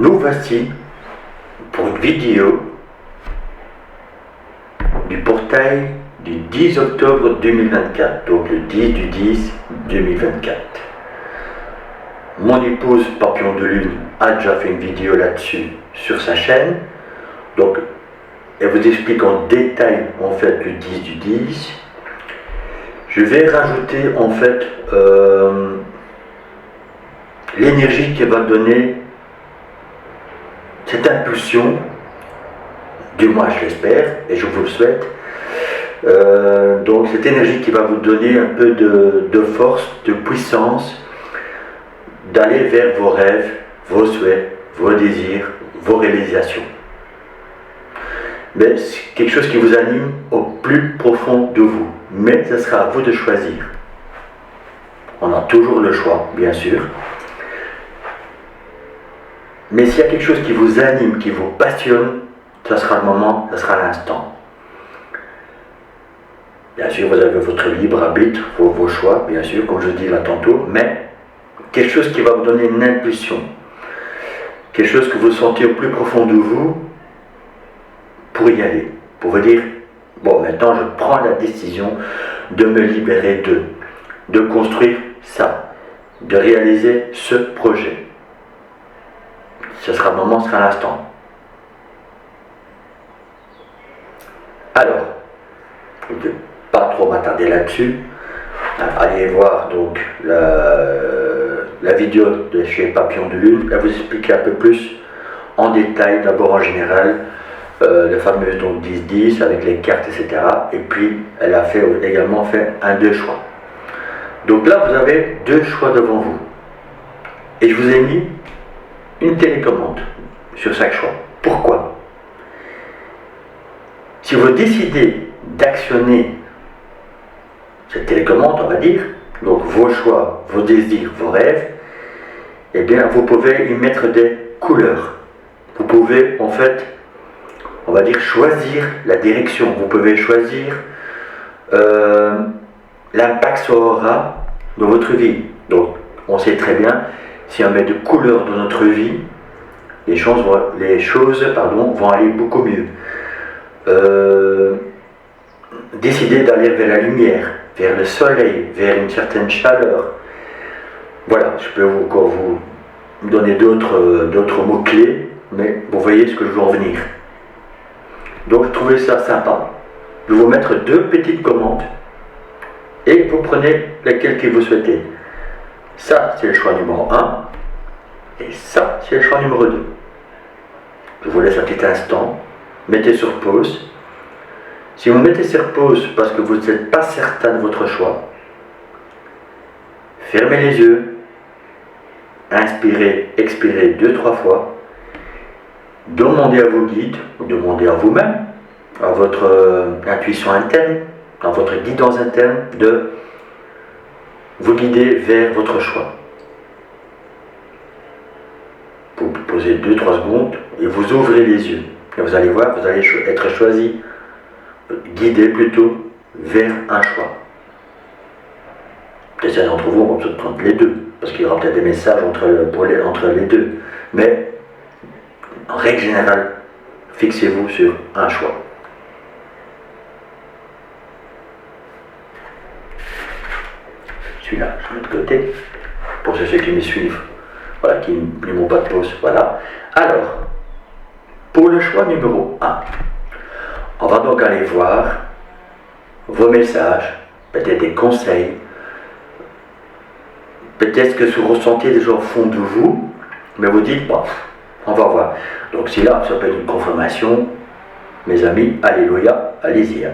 nous voici pour une vidéo du portail du 10 octobre 2024, donc le 10 du 10 2024. Mon épouse Papillon de Lune a déjà fait une vidéo là-dessus sur sa chaîne, donc elle vous explique en détail en fait le 10 du 10. Je vais rajouter en fait l'énergie qui va donner cette impulsion, du moins je l'espère et je vous le souhaite. Donc cette énergie qui va vous donner un peu de force, de puissance, d'aller vers vos rêves, vos souhaits, vos désirs, vos réalisations. Mais c'est quelque chose qui vous anime au plus profond de vous. Mais ce sera à vous de choisir. On a toujours le choix, bien sûr. Mais s'il y a quelque chose qui vous anime, qui vous passionne, ça sera le moment, ça sera l'instant. Bien sûr, vous avez votre libre arbitre, vos choix, bien sûr, comme je dis là tantôt, mais quelque chose qui va vous donner une impulsion, quelque chose que vous sentez au plus profond de vous pour y aller, pour vous dire, bon, maintenant je prends la décision de me libérer de construire ça, de réaliser ce projet. Ce sera le moment, ce sera l'instant. Alors, je ne vais pas trop m'attarder là-dessus. Allez voir donc la vidéo de chez Papillon de Lune. Elle vous explique un peu plus en détail, d'abord en général, le fameux donc 10-10 avec les cartes, etc. Et puis, elle a également fait un 2 choix. Donc là, vous avez 2 choix devant vous. Et je vous ai mis une télécommande sur chaque choix. Pourquoi? Si vous décidez d'actionner cette télécommande, on va dire, donc vos choix, vos désirs, vos rêves, eh bien vous pouvez y mettre des couleurs. Vous pouvez en fait, on va dire, choisir la direction. Vous pouvez choisir l'impact que ça aura dans votre vie. Donc on sait très bien, si on met de couleurs dans notre vie, les choses vont aller beaucoup mieux. Décider d'aller vers la lumière, vers le soleil, vers une certaine chaleur. Voilà, je peux encore vous donner d'autres mots-clés, mais vous voyez ce que je veux en venir. Donc je trouvais ça sympa de vous mettre 2 petites commandes et vous prenez laquelle que vous souhaitez. Ça, c'est le choix numéro 1 et ça, c'est le choix numéro 2. Je vous laisse un petit instant, mettez sur pause. Si vous mettez sur pause parce que vous n'êtes pas certain de votre choix, fermez les yeux, inspirez, expirez 2-3 fois, demandez à vos guides, demandez à vous-même, à votre intuition interne, à votre guidance interne de vous guider vers votre choix. Vous posez 2-3 secondes et vous ouvrez les yeux. Et vous allez voir, vous allez être choisi, guidé plutôt, vers un choix. Certains d'entre vous vont peut-être prendre les deux, parce qu'il y aura peut-être des messages entre les deux. Mais, en règle générale, fixez-vous sur un choix. Celui-là, de l'autre côté, pour ceux qui me suivent, voilà, qui ne m'ont pas de pause, voilà. Alors, pour le choix numéro 1, on va donc aller voir vos messages, peut-être des conseils, peut-être que vous ressentez déjà au fond de vous, mais vous dites, bon, on va voir. Donc si là, ça peut être une confirmation, mes amis, alléluia, allez-y.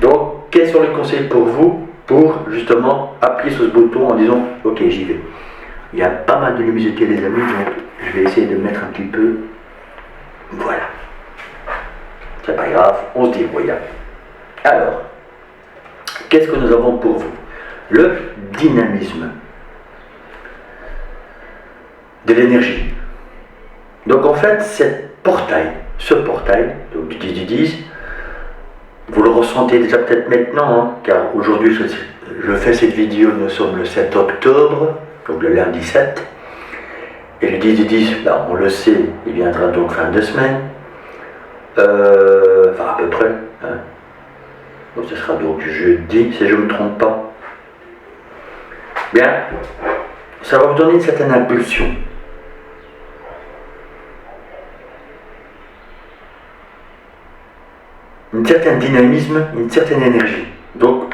Donc, quels sont les conseils pour vous, pour justement appuyer sur ce bouton en disant, ok, j'y vais. Il y a pas mal de luminosité, les amis, donc je vais essayer de mettre un petit peu. Voilà. C'est pas grave, on se débrouille. Alors, qu'est-ce que nous avons pour vous? Le dynamisme de l'énergie. Donc en fait, ce portail, donc du 10 du 10, vous le ressentez déjà peut-être maintenant, hein, car aujourd'hui je fais cette vidéo, nous sommes le 7 octobre, donc le lundi 7, Et le 10 du 10, ben, on le sait, il viendra donc fin de semaine. Enfin à peu près. Hein. Donc ce sera donc jeudi, si je ne me trompe pas. Bien, ça va vous donner une certaine impulsion. Un certain dynamisme, une certaine énergie. Donc,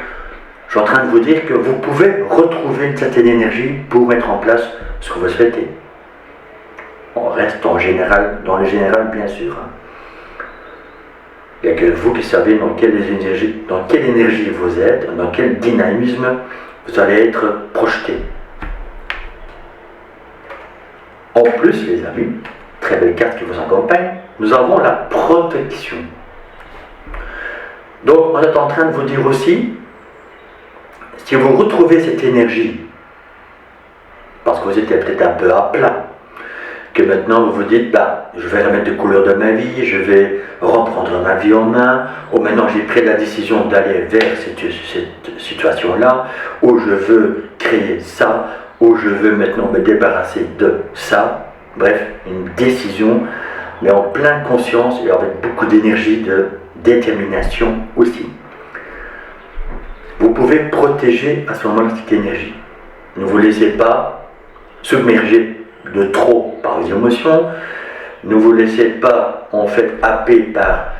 je suis en train de vous dire que vous pouvez retrouver une certaine énergie pour mettre en place ce que vous souhaitez. On reste en général, dans le général bien sûr. Il n'y a que vous qui savez dans quelle énergie vous êtes, dans quel dynamisme vous allez être projeté. En plus, les amis, très belle carte qui vous accompagne, nous avons la protection. Donc, on est en train de vous dire aussi, si vous retrouvez cette énergie, parce que vous étiez peut-être un peu à plat, que maintenant vous vous dites, bah, je vais remettre des couleurs de ma vie, je vais reprendre ma vie en main, ou maintenant j'ai pris la décision d'aller vers cette situation-là, où je veux créer ça, où je veux maintenant me débarrasser de ça. Bref, une décision, mais en pleine conscience et avec beaucoup d'énergie, de détermination aussi. Vous pouvez protéger à ce moment-là cette énergie. Ne vous laissez pas submerger de trop par les émotions. Ne vous laissez pas en fait happer par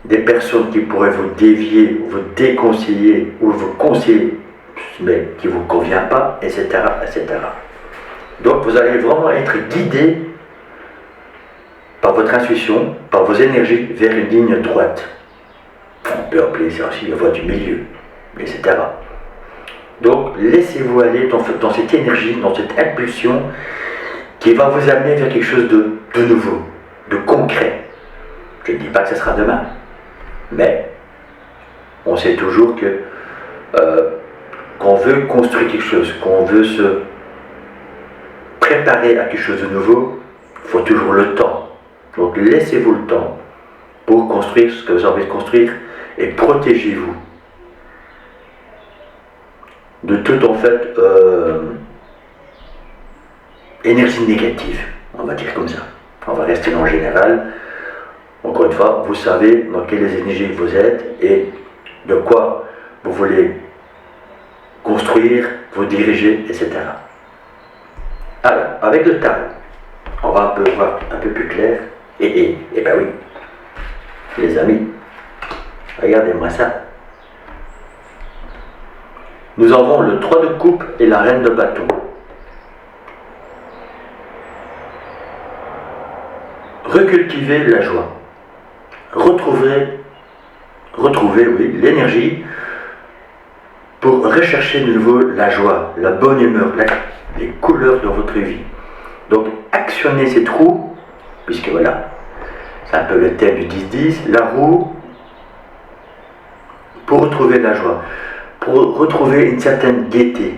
des personnes qui pourraient vous dévier, vous déconseiller ou vous conseiller, mais qui ne vous convient pas, etc., etc. Donc vous allez vraiment être guidé par votre intuition, par vos énergies vers une ligne droite. On peut appeler ça aussi la voie du milieu, etc. Donc laissez-vous aller dans cette énergie, dans cette impulsion qui va vous amener vers quelque chose de nouveau, de concret. Je ne dis pas que ce sera demain, mais on sait toujours que qu'on veut construire quelque chose, qu'on veut se préparer à quelque chose de nouveau, il faut toujours le temps. Donc laissez-vous le temps pour construire ce que vous avez envie de construire et protégez-vous de toute en fait énergie négative, on va dire comme ça. On va rester dans le général. Encore une fois, vous savez dans quelles énergies vous êtes et de quoi vous voulez construire, vous diriger, etc. Alors, avec le tarot, on va un peu voir un peu plus clair. Et ben oui, les amis, regardez-moi ça. Nous avons le 3 de coupe et la reine de bâton. Recultiver la joie. Retrouver oui, l'énergie pour rechercher de nouveau la joie, la bonne humeur, les couleurs de votre vie. Donc actionnez cette roue, puisque voilà, c'est un peu le thème du 10-10, la roue, pour retrouver la joie, pour retrouver une certaine gaieté,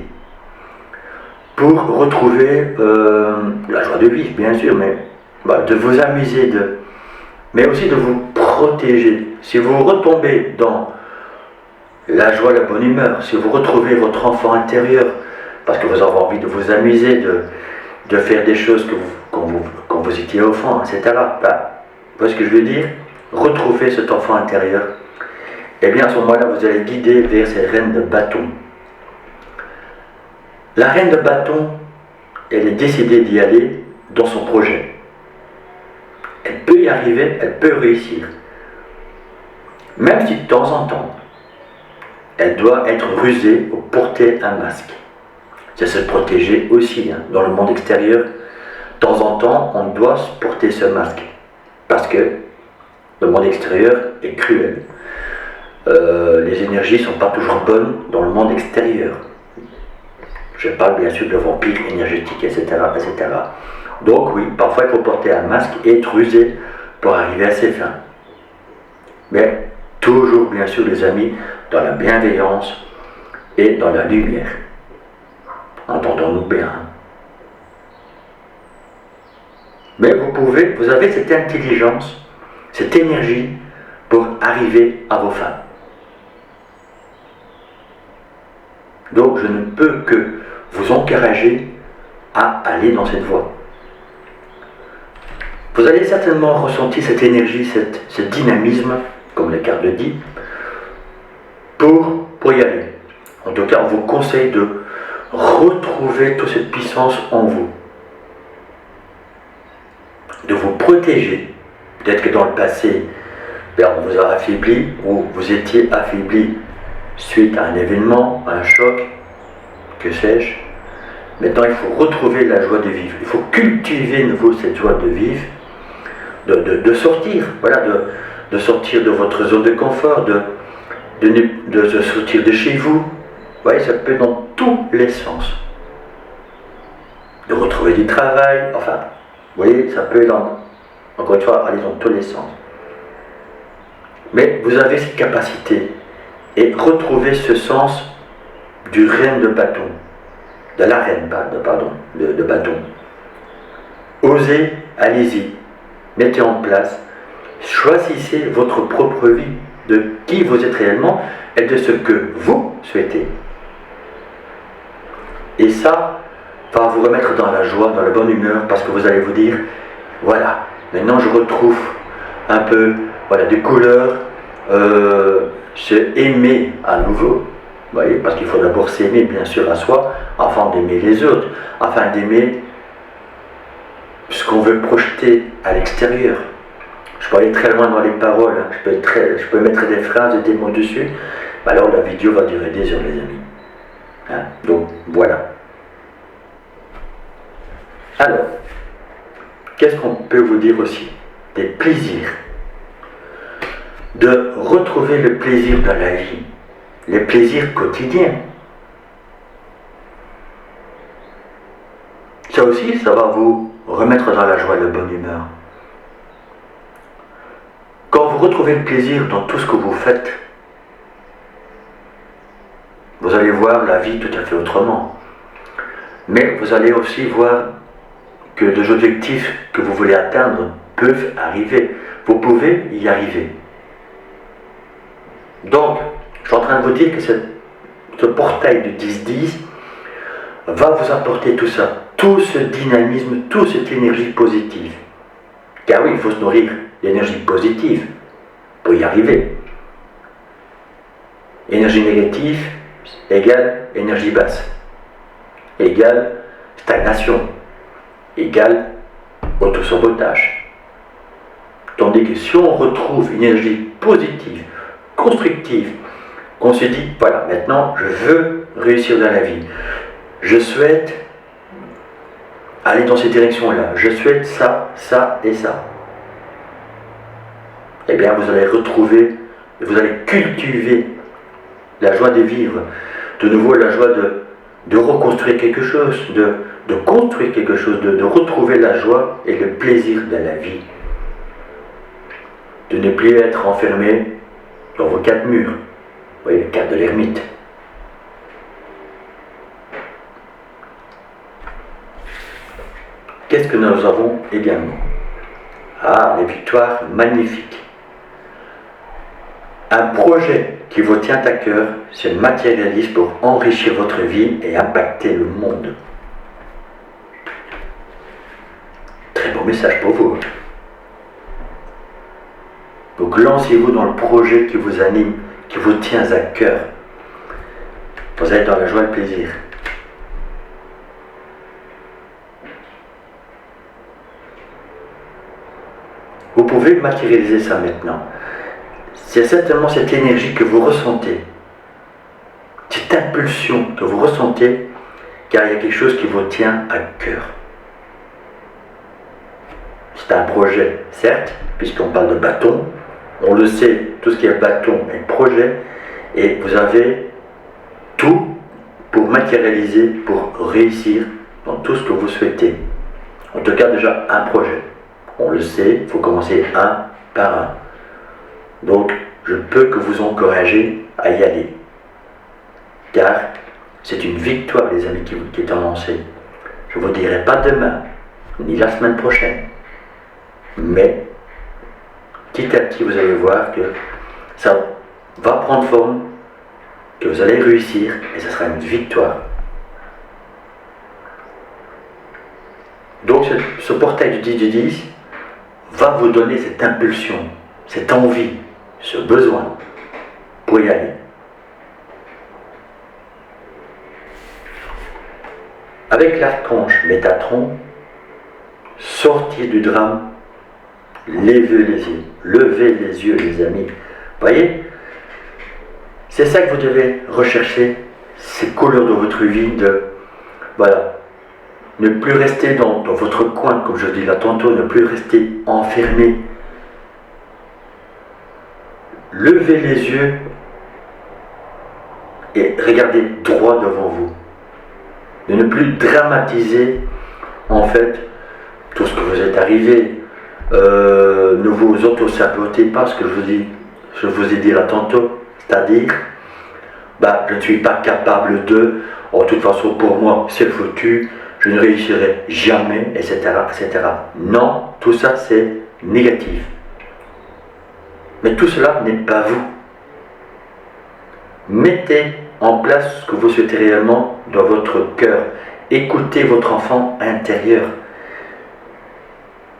pour retrouver la joie de vivre, bien sûr, mais de vous amuser, mais aussi de vous protéger. Si vous retombez dans la joie, la bonne humeur, si vous retrouvez votre enfant intérieur, parce que vous avez envie de vous amuser, de faire des choses quand vous étiez enfant, etc. Vous voyez ce que je veux dire? Retrouvez cet enfant intérieur. Et bien à ce moment-là, vous allez guider vers cette reine de bâton. La reine de bâton, elle est décidée d'y aller dans son projet. Elle peut y arriver, elle peut réussir. Même si de temps en temps, elle doit être rusée ou porter un masque. C'est se protéger aussi. Hein. Dans le monde extérieur, de temps en temps, on doit porter ce masque. Parce que le monde extérieur est cruel. Les énergies ne sont pas toujours bonnes dans le monde extérieur. Je parle bien sûr de vampires énergétiques, etc., etc. Donc oui, parfois il faut porter un masque et être rusé pour arriver à ses fins. Mais toujours, bien sûr, les amis, dans la bienveillance et dans la lumière. Entendons-nous bien. Mais vous avez cette intelligence, cette énergie pour arriver à vos fins. Donc je ne peux que vous encourager à aller dans cette voie. Vous allez certainement ressentir cette énergie, ce dynamisme, comme la carte le dit, pour y aller. En tout cas, on vous conseille de retrouver toute cette puissance en vous. De vous protéger. Peut-être que dans le passé, on vous a affaibli ou vous étiez affaibli suite à un événement, à un choc, que sais-je. Maintenant, il faut retrouver la joie de vivre. Il faut cultiver de nouveau cette joie de vivre, de sortir, voilà, de sortir de votre zone de confort, de sortir de chez vous. Vous voyez, ça peut dans tous les sens. De retrouver du travail, enfin, vous voyez, ça peut encore une fois, aller dans tous les sens. Mais vous avez cette capacité et retrouver ce sens du règne de bâton, de la reine, pardon, de bâton. Osez, allez-y, mettez en place, choisissez votre propre vie, de qui vous êtes réellement et de ce que vous souhaitez. Et ça va vous remettre dans la joie, dans la bonne humeur, parce que vous allez vous dire, voilà, maintenant je retrouve un peu, voilà, des couleurs, se aimer à nouveau. Vous voyez, parce qu'il faut d'abord s'aimer bien sûr à soi, afin d'aimer les autres, afin d'aimer ce qu'on veut projeter à l'extérieur. Je peux aller très loin dans les paroles, hein. Je peux mettre des phrases et des mots dessus, alors la vidéo va durer des heures, les amis. Hein? Donc voilà. Alors, qu'est-ce qu'on peut vous dire aussi? Des plaisirs. De retrouver le plaisir dans la vie, les plaisirs quotidiens. Ça aussi, ça va vous remettre dans la joie et la bonne humeur. Quand vous retrouvez le plaisir dans tout ce que vous faites, vous allez voir la vie tout à fait autrement. Mais vous allez aussi voir que les objectifs que vous voulez atteindre peuvent arriver. Vous pouvez y arriver. Donc, je suis en train de vous dire que ce portail de 10-10 va vous apporter tout ça, tout ce dynamisme, toute cette énergie positive. Car oui, il faut se nourrir d'énergie positive pour y arriver. Énergie négative égale énergie basse, égale stagnation, égale autosabotage. Tandis que si on retrouve une énergie positive, constructive, qu'on se dit, voilà, maintenant je veux réussir dans la vie, je souhaite aller dans cette direction-là, je souhaite ça, ça et ça. Eh bien, vous allez retrouver, vous allez cultiver la joie de vivre, de nouveau la joie de reconstruire quelque chose, de construire quelque chose, de retrouver la joie et le plaisir de la vie. De ne plus être enfermé dans vos 4 murs. Vous voyez, le cadre de l'ermite. Qu'est-ce que nous avons également? Ah, les victoires magnifiques. Un projet qui vous tient à cœur se matérialise pour enrichir votre vie et impacter le monde. Très beau message pour vous. Donc lancez-vous dans le projet qui vous anime, qui vous tient à cœur. Vous êtes dans la joie et le plaisir. Vous pouvez matérialiser ça maintenant. C'est certainement cette énergie que vous ressentez, cette impulsion que vous ressentez, car il y a quelque chose qui vous tient à cœur. C'est un projet, certes, puisqu'on parle de bâton, on le sait, tout ce qui est bâton est projet, et vous avez tout pour matérialiser, pour réussir dans tout ce que vous souhaitez. En tout cas, déjà un projet. On le sait, il faut commencer un par un. Donc, je peux que vous encourager à y aller. Car c'est une victoire, les amis, qui est annoncée. Je ne vous dirai pas demain, ni la semaine prochaine. Mais, petit à petit, vous allez voir que ça va prendre forme, que vous allez réussir, et ce sera une victoire. Donc, ce portail du 10 du 10 va vous donner cette impulsion, cette envie, ce besoin pour y aller. Avec l'archange Métatron, sortir du drame, levez les yeux les amis. Voyez, c'est ça que vous devez rechercher, ces couleurs de votre vie, voilà, ne plus rester dans votre coin, comme je dis là tantôt, ne plus rester enfermé. Levez les yeux et regardez droit devant vous. De ne plus dramatiser en fait tout ce que vous êtes arrivé. Ne vous auto-sabotez pas ce que je vous ai dit là tantôt, c'est-à-dire je ne suis pas capable de, de toute façon pour moi c'est foutu, je ne réussirai jamais, etc., etc. Non, tout ça c'est négatif. Mais tout cela n'est pas vous. Mettez en place ce que vous souhaitez réellement dans votre cœur. Écoutez votre enfant intérieur.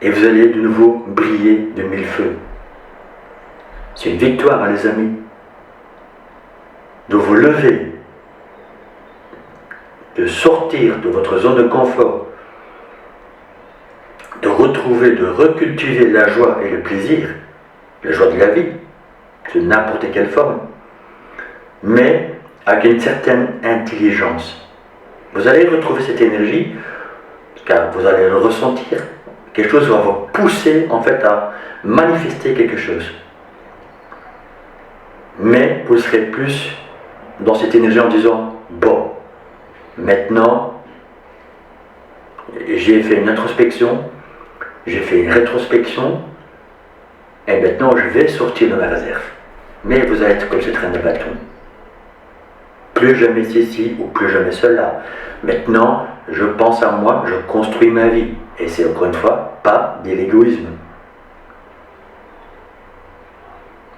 Et vous allez de nouveau briller de mille feux. C'est une victoire, hein, les amis. De vous lever, de sortir de votre zone de confort, de retrouver, de recultiver la joie et le plaisir, la joie de la vie, de n'importe quelle forme, mais avec une certaine intelligence. Vous allez retrouver cette énergie, car vous allez le ressentir. Quelque chose va vous pousser en fait à manifester quelque chose. Mais vous serez plus dans cette énergie en disant, bon, maintenant, j'ai fait une introspection, j'ai fait une rétrospection, et maintenant je vais sortir de ma réserve. Mais vous allez être comme ce train de bâton. Plus jamais ceci ou plus jamais cela. Maintenant, je pense à moi, je construis ma vie. Et c'est encore une fois pas de l'égoïsme.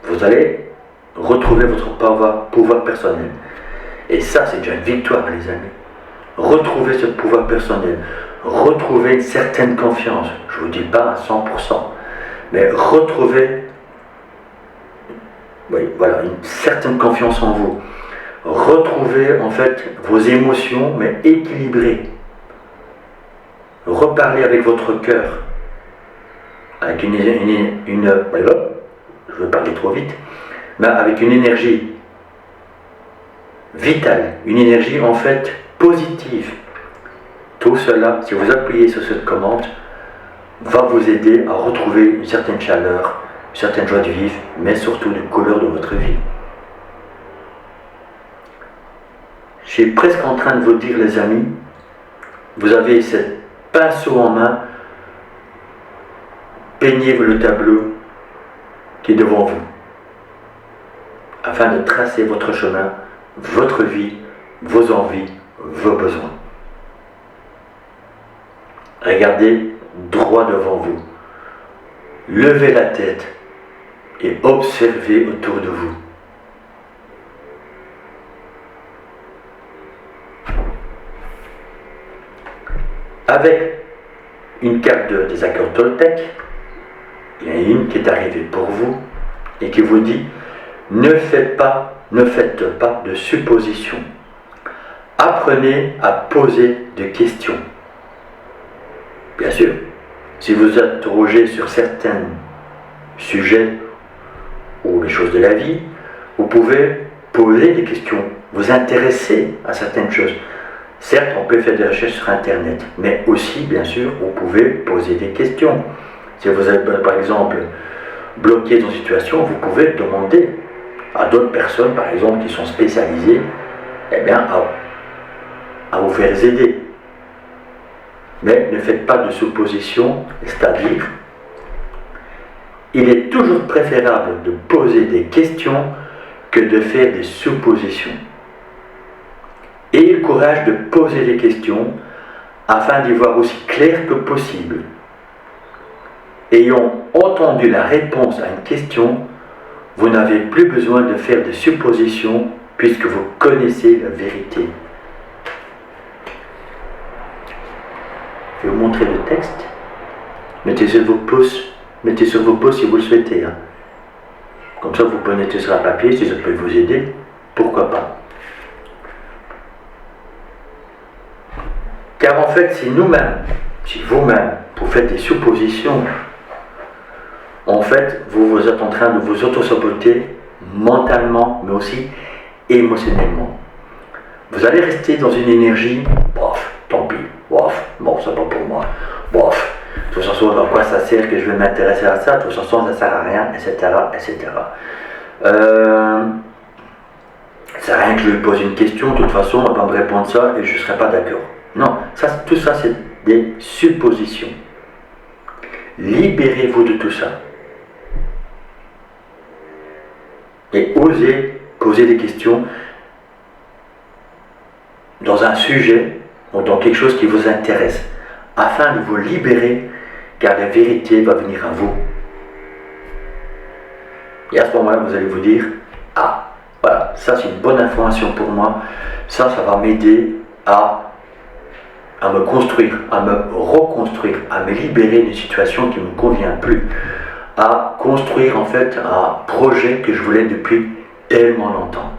Vous allez retrouver votre pouvoir personnel. Et ça, c'est déjà une victoire, les amis. Retrouvez ce pouvoir personnel. Retrouvez une certaine confiance. Je ne vous dis pas à 100%. Mais retrouvez voilà, une certaine confiance en vous. Retrouvez en fait vos émotions, mais équilibrées. Reparlez avec votre cœur, avec je vais parler trop vite, mais avec une énergie vitale, une énergie en fait positive. Tout cela, si vous appuyez sur cette commande, va vous aider à retrouver une certaine chaleur, une certaine joie de vivre, mais surtout une couleur de votre vie. Je suis presque en train de vous dire, les amis, vous avez cette pinceau en main, peignez le tableau qui est devant vous, afin de tracer votre chemin, votre vie, vos envies, vos besoins. Regardez droit devant vous, levez la tête et observez autour de vous. Avec une carte des accords Toltec, il y en a une qui est arrivée pour vous et qui vous dit ne faites pas de suppositions. Apprenez à poser des questions. Bien sûr, si vous interrogez sur certains sujets ou les choses de la vie, vous pouvez poser des questions, vous intéresser à certaines choses. Certes, on peut faire des recherches sur Internet, mais aussi, bien sûr, vous pouvez poser des questions. Si vous êtes, par exemple, bloqué dans une situation, vous pouvez demander à d'autres personnes, par exemple, qui sont spécialisées, à vous faire aider. Mais ne faites pas de suppositions, c'est-à-dire, il est toujours préférable de poser des questions que de faire des suppositions. Ayez le courage de poser des questions afin d'y voir aussi clair que possible. Ayant entendu la réponse à une question, vous n'avez plus besoin de faire des suppositions puisque vous connaissez la vérité. Je vais vous montrer le texte. Mettez sur vos pouces Mettez sur vos posts si vous le souhaitez. Hein. Comme ça, vous pouvez noter sur un papier, si ça peut vous aider, pourquoi pas. Car en fait, si nous-mêmes, si vous-même, vous faites des suppositions, en fait, vous êtes en train de vous auto-saboter mentalement, mais aussi émotionnellement. Vous allez rester dans une énergie, bof, tant pis, bof, bon, c'est pas pour moi, bof, de toute façon, dans quoi ça sert que je vais m'intéresser à ça, de toute façon, ça sert à rien, etc., etc. Ça sert à rien que je lui pose une question, de toute façon, on va me répondre ça et je ne serai pas d'accord. Non, tout ça, c'est des suppositions. Libérez-vous de tout ça. Et osez poser des questions dans un sujet ou dans quelque chose qui vous intéresse, afin de vous libérer, car la vérité va venir à vous. Et à ce moment-là, vous allez vous dire, ah, voilà, ça c'est une bonne information pour moi, ça va m'aider à me construire, à me reconstruire, à me libérer d'une situation qui ne me convient plus, à construire en fait un projet que je voulais depuis tellement longtemps.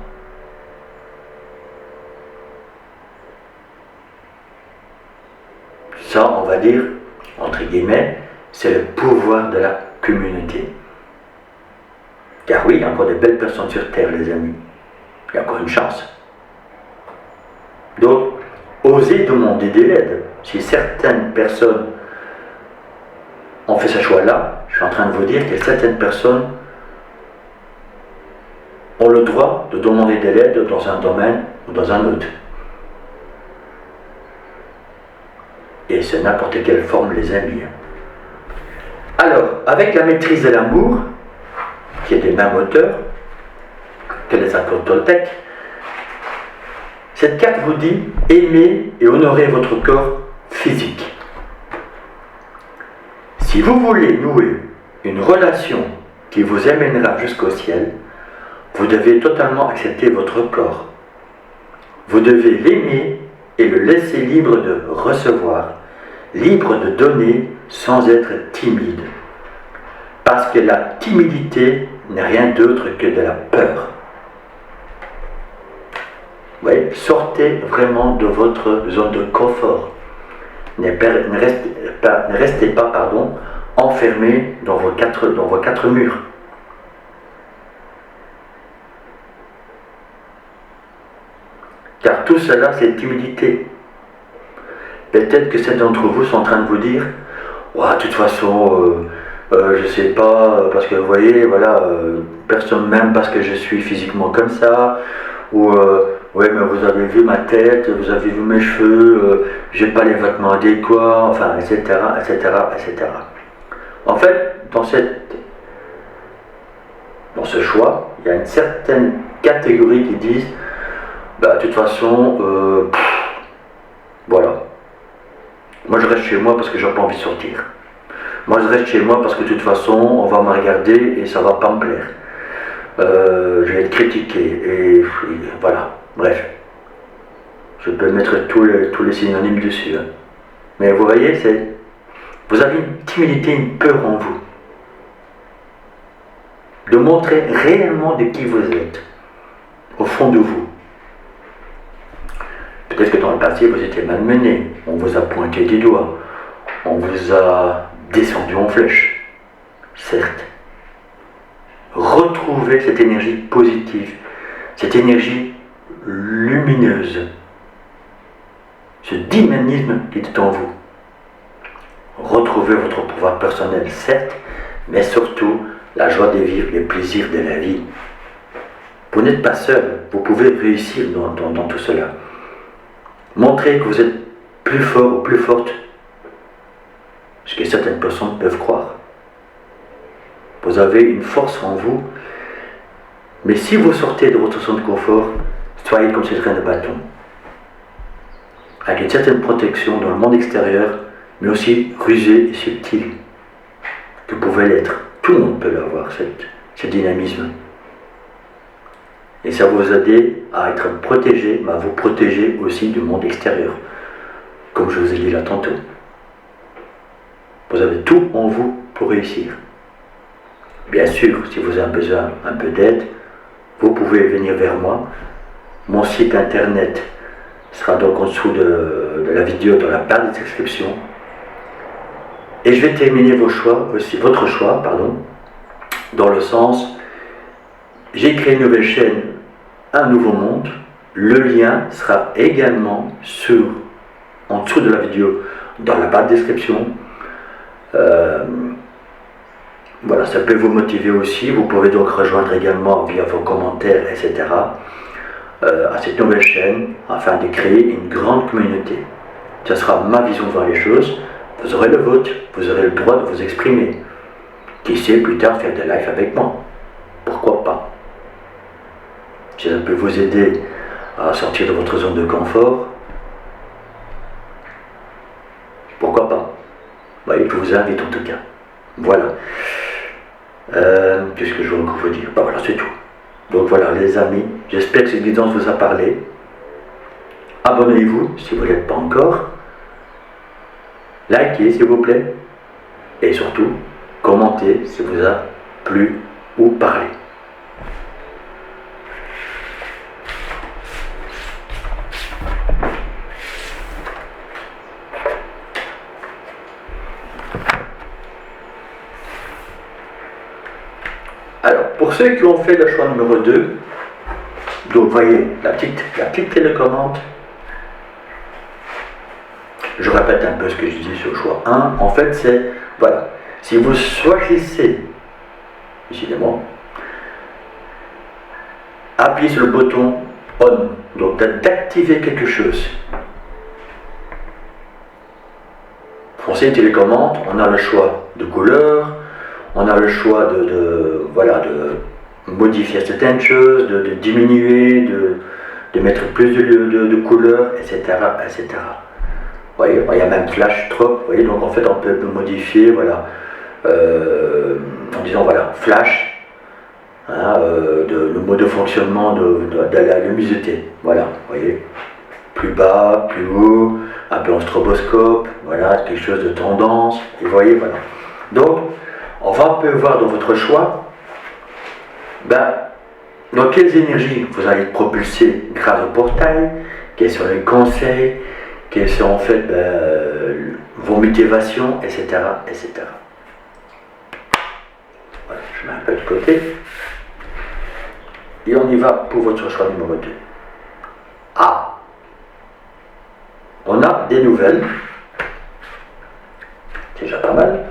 Ça, on va dire, entre guillemets, c'est le pouvoir de la communauté. Car oui, il y a encore de belles personnes sur Terre, les amis. Il y a encore une chance. Donc, osez demander de l'aide. Si certaines personnes ont fait ce choix-là, je suis en train de vous dire que certaines personnes ont le droit de demander de l'aide dans un domaine ou dans un autre. Et c'est n'importe quelle forme, les amis. Alors, avec la maîtrise de l'amour, qui est des mêmes auteurs que les accords Toltec, cette carte vous dit « Aimez et honorez votre corps physique ». Si vous voulez nouer une relation qui vous amènera jusqu'au ciel, vous devez totalement accepter votre corps. Vous devez l'aimer et le laisser libre de recevoir, libre de donner sans être timide. Parce que la timidité n'est rien d'autre que de la peur. Oui, sortez vraiment de votre zone de confort. Ne restez pas enfermé dans vos quatre murs. Car tout cela, c'est timidité. Peut-être que certains d'entre vous sont en train de vous dire « de toute façon, je sais pas, parce que vous voyez, voilà, personne m'aime parce que je suis physiquement comme ça, ou ouais, mais vous avez vu ma tête, vous avez vu mes cheveux, j'ai pas les vêtements adéquats, enfin, etc., etc., etc. » En fait, dans ce choix, il y a une certaine catégorie qui disent de toute façon, voilà. Moi je reste chez moi parce que j'ai pas envie de sortir. Moi je reste chez moi parce que de toute façon, on va me regarder et ça va pas me plaire. Je vais être critiqué et voilà. Bref. Je peux mettre tous les synonymes dessus. Hein. Mais vous voyez, vous avez une timidité, une peur en vous. De montrer réellement de qui vous êtes. Au fond de vous. Peut-être que dans le passé, vous étiez malmené, on vous a pointé du doigt, on vous a descendu en flèche, certes. Retrouvez cette énergie positive, cette énergie lumineuse, ce dynamisme qui est en vous. Retrouvez votre pouvoir personnel, certes, mais surtout la joie de vivre, les plaisirs de la vie. Vous n'êtes pas seul, vous pouvez réussir dans tout cela. Montrez que vous êtes plus fort ou plus forte, ce que certaines personnes peuvent croire. Vous avez une force en vous, mais si vous sortez de votre zone de confort, soyez comme ces trains de bâton, avec une certaine protection dans le monde extérieur, mais aussi rusé et subtil, que vous pouvez l'être. Tout le monde peut l'avoir, ce dynamisme. Et ça va vous aider à être protégé, mais à vous protéger aussi du monde extérieur. Comme je vous ai dit là tantôt. Vous avez tout en vous pour réussir. Bien sûr, si vous avez besoin un peu d'aide, vous pouvez venir vers moi. Mon site internet sera donc en dessous de la vidéo dans la barre de description. Et je vais terminer votre choix, dans le sens, j'ai créé une nouvelle chaîne, Un Nouveau Monde. Le lien sera également en dessous de la vidéo, dans la barre de description. Voilà, ça peut vous motiver aussi. Vous pouvez donc rejoindre également via vos commentaires, etc. À cette nouvelle chaîne afin de créer une grande communauté. Ce sera ma vision de voir les choses. Vous aurez le vote, vous aurez le droit de vous exprimer. Qui sait plus tard faire des lives avec moi? Pourquoi pas? Si ça peut vous aider à sortir de votre zone de confort, pourquoi pas? Oui, je vous invite en tout cas. Voilà. Qu'est-ce que je veux encore vous dire? Voilà, c'est tout. Donc voilà les amis, j'espère que cette guidance vous a parlé. Abonnez-vous si vous ne l'êtes pas encore. Likez s'il vous plaît. Et surtout, commentez si vous a plu ou parlé. Alors, pour ceux qui ont fait le choix numéro 2, donc vous voyez la petite télécommande. Je répète un peu ce que je disais sur le choix 1. En fait, c'est, voilà, si vous choisissez, décidément, appuyez sur le bouton ON, donc d'activer quelque chose. On sait une télécommande, on a le choix de couleur, on a le choix de modifier certaines choses, de diminuer, de mettre plus de couleurs, etc., etc. Vous voyez, il y a même flash trop, vous voyez, donc en fait on peut modifier, voilà, en disant voilà, flash, hein, le mode de fonctionnement de la luminosité, voilà, vous voyez, plus bas, plus haut, un peu en stroboscope, voilà, quelque chose de tendance, et vous voyez, voilà. Donc, on va un peu voir dans votre choix, dans quelles énergies vous allez être propulsé grâce au portail, quels sont les conseils, quelles sont en fait vos motivations, etc., etc. Voilà, je mets un peu de côté. Et on y va pour votre choix numéro 2. Ah, on a des nouvelles. C'est déjà pas mal.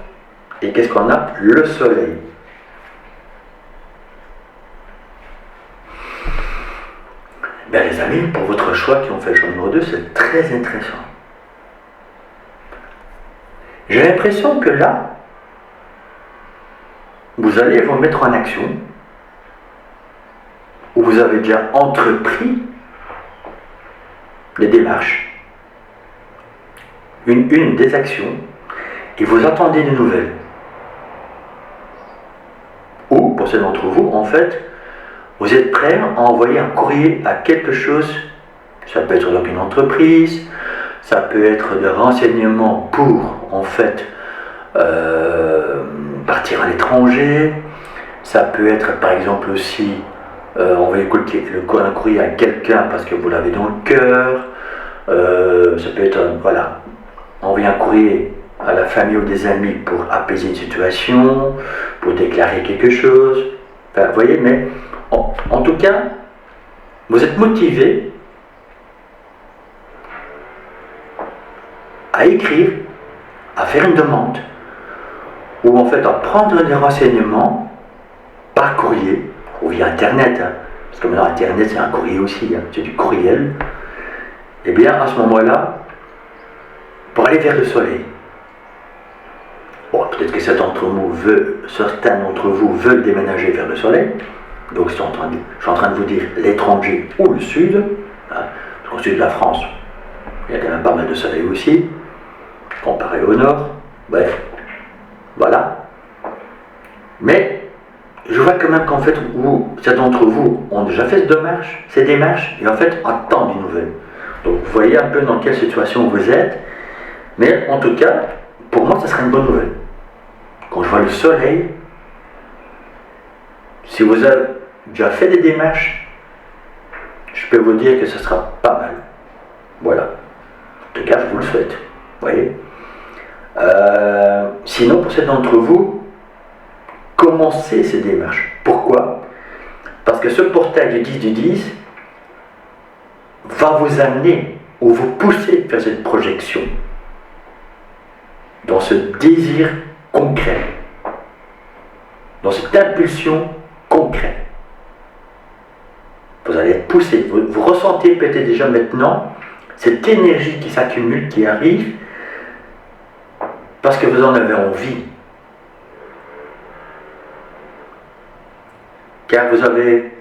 Et qu'est-ce qu'on a? Le soleil. Bien les amis, pour votre choix qui ont fait le choix numéro 2, c'est très intéressant. J'ai l'impression que là, vous allez vous mettre en action, ou vous avez déjà entrepris des démarches, une des actions, et vous attendez des nouvelles. Ou, pour ceux d'entre vous, en fait, vous êtes prêts à envoyer un courrier à quelque chose. Ça peut être donc une entreprise, ça peut être des renseignements pour, en fait, partir à l'étranger. Ça peut être, par exemple, aussi envoyer un courrier à quelqu'un parce que vous l'avez dans le cœur. Ça peut être, voilà, envoyer un courrier à la famille ou des amis pour apaiser une situation, pour déclarer quelque chose. Enfin, vous voyez, mais en tout cas, vous êtes motivé à écrire, à faire une demande, ou en fait à prendre des renseignements par courrier, ou via Internet, hein, parce que maintenant Internet c'est un courrier aussi, hein, c'est du courriel. Et bien à ce moment-là, pour aller vers le soleil. Bon, peut-être que certains d'entre vous veulent déménager vers le soleil. Donc je suis en train de vous dire l'étranger ou le sud. Hein, parce qu'au sud de la France, il y a quand même pas mal de soleil aussi, comparé au nord. Bref, voilà. Mais je vois quand même qu'en fait, certains d'entre vous ont déjà fait ces démarches, et en fait attendent des nouvelles. Donc vous voyez un peu dans quelle situation vous êtes. Mais en tout cas, pour moi, ça serait une bonne nouvelle. Quand je vois le soleil, si vous avez déjà fait des démarches, je peux vous dire que ce sera pas mal. Voilà. En tout cas, je vous le souhaite. Vous voyez. Sinon, pour certains d'entre vous, commencez ces démarches. Pourquoi? Parce que ce portail du 10 du 10 va vous amener ou vous pousser vers cette projection, dans ce désir concret, dans cette impulsion concrète. Vous allez être poussé. Vous ressentez peut-être déjà maintenant cette énergie qui s'accumule, qui arrive, parce que vous en avez envie. Car vous avez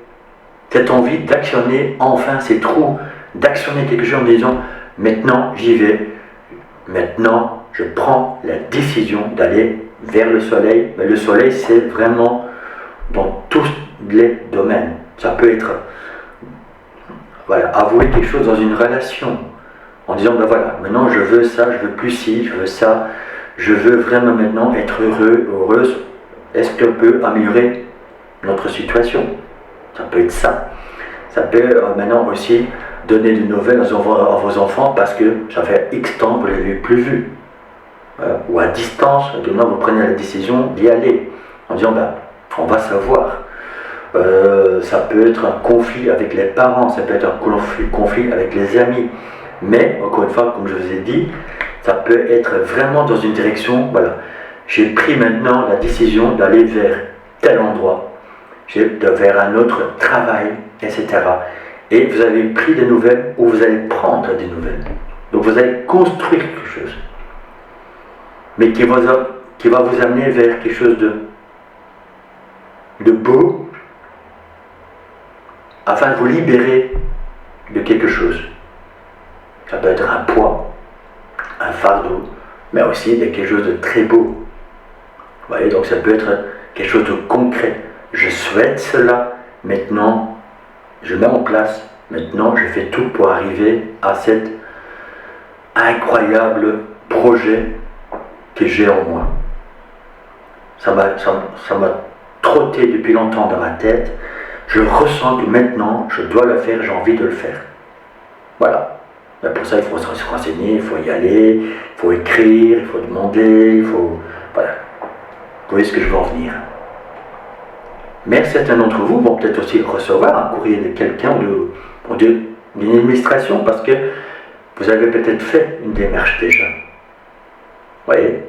cette envie d'actionner enfin ces trous, d'actionner quelque chose en disant maintenant j'y vais, maintenant je prends la décision d'aller vers le soleil. Mais le soleil, c'est vraiment dans tous les domaines. Ça peut être avouer quelque chose dans une relation en disant ben voilà, maintenant je veux ça, je veux plus ci, je veux ça, je veux vraiment maintenant être heureux, heureuse. Est-ce qu'on peut améliorer notre situation? Ça peut être ça. Ça peut maintenant aussi donner des nouvelles à vos enfants parce que ça fait X temps que vous ne l'avez plus vu. Ou à distance, maintenant vous prenez la décision d'y aller en disant ben, on va savoir. Ça peut être un conflit avec les parents, ça peut être un conflit avec les amis. Mais, encore une fois, comme je vous ai dit, ça peut être vraiment dans une direction, voilà, j'ai pris maintenant la décision d'aller vers tel endroit, vers un autre travail, etc. Et vous avez pris des nouvelles ou vous allez prendre des nouvelles. Donc vous allez construire quelque chose. Mais qui va vous amener vers quelque chose de beau, afin de vous libérer de quelque chose. Ça peut être un poids, un fardeau, mais aussi quelque chose de très beau. Vous voyez, donc ça peut être quelque chose de concret. Je souhaite cela, maintenant je mets en place, maintenant je fais tout pour arriver à cet incroyable projet que j'ai en moi. Ça m'a trotté depuis longtemps dans ma tête. Je ressens que maintenant je dois le faire, j'ai envie de le faire. Voilà. Mais pour ça, il faut se renseigner, il faut y aller, il faut écrire, il faut demander, il faut... Voilà. Vous voyez ce que je veux en venir. Mais certains d'entre vous vont peut-être aussi recevoir un courrier de quelqu'un ou d'une administration parce que vous avez peut-être fait une démarche déjà. Vous voyez?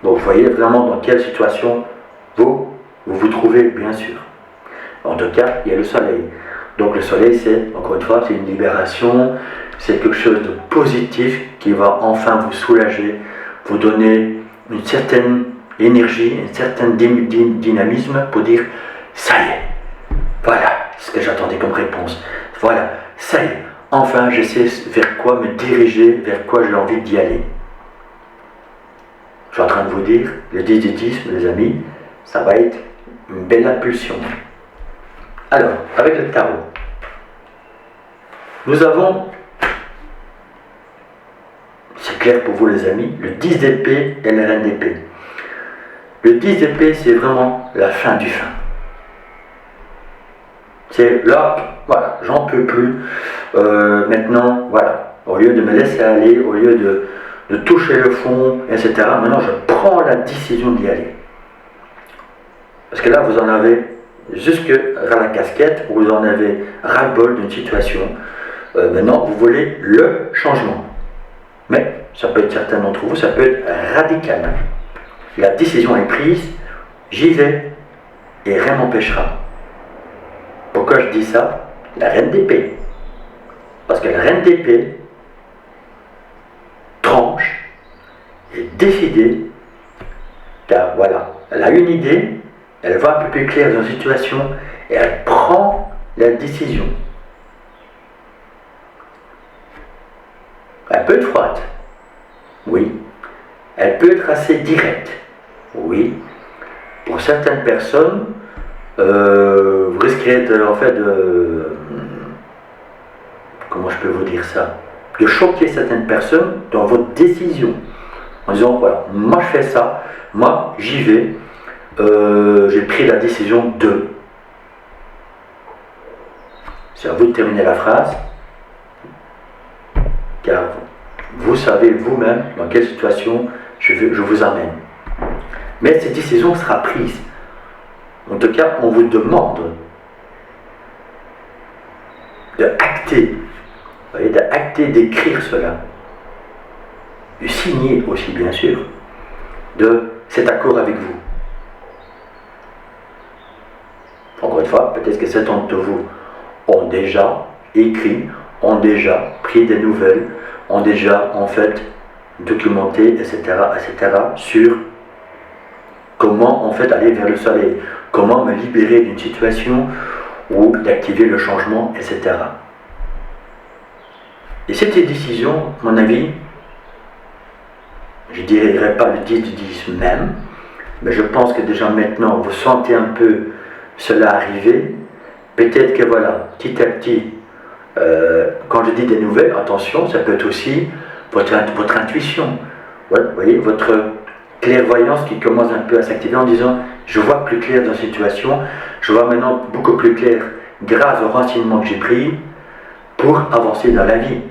Donc vous voyez vraiment dans quelle situation vous vous trouvez, bien sûr. En tout cas, il y a le soleil. Donc le soleil, c'est, encore une fois, c'est une libération, c'est quelque chose de positif qui va enfin vous soulager, vous donner une certaine énergie, un certain dynamisme pour dire ça y est, voilà ce que j'attendais comme réponse, voilà, ça y est, enfin je sais vers quoi me diriger, vers quoi j'ai envie d'y aller. Je suis en train de vous dire, le 10 du 10, mes amis, ça va être une belle impulsion. Alors, avec le tarot, nous avons, c'est clair pour vous les amis, le 10 d'épée et la reine d'épée. Le 10 d'épée, c'est vraiment la fin du fin. C'est là, voilà, j'en peux plus. Maintenant, voilà, au lieu de me laisser aller, au lieu de toucher le fond, etc., maintenant je prends la décision d'y aller. Parce que là, vous en avez jusque à la casquette, vous en avez ras-le-bol d'une situation. Maintenant, vous voulez le changement. Mais ça peut être certains d'entre vous, ça peut être radical. La décision est prise, j'y vais, et rien m'empêchera. Pourquoi je dis ça? La reine d'épée. Parce que la reine d'épée tranche, est décidée, car voilà, elle a une idée, elle voit un peu plus clair dans une situation, et elle prend la décision. Elle peut être froide, oui. Elle peut être assez directe, oui. Pour certaines personnes, vous risquez en fait comment je peux vous dire ça, de choquer certaines personnes dans votre décision, en disant voilà, moi je fais ça, moi j'y vais, j'ai pris la décision de. C'est à vous de terminer la phrase, car vous savez vous-même dans quelle situation je vous amène. Mais cette décision sera prise. En tout cas, on vous demande de acter, vous voyez, d'acter, d'écrire cela, de signer aussi, bien sûr, de cet accord avec vous. Encore une fois, peut-être que certains d'entre vous ont déjà écrit, ont déjà pris des nouvelles, ont déjà en fait documenté, etc., sur comment en fait aller vers le soleil, comment me libérer d'une situation ou d'activer le changement, etc. Et cette décision, à mon avis, je ne dirais pas le 10 du 10 même, mais je pense que déjà maintenant vous sentez un peu cela arriver. Peut-être que voilà, petit à petit, quand je dis des nouvelles, attention, ça peut être aussi votre intuition, vous voyez, votre clairvoyance qui commence un peu à s'activer en disant je vois plus clair dans la situation, je vois maintenant beaucoup plus clair grâce aux renseignements que j'ai pris pour avancer dans la vie.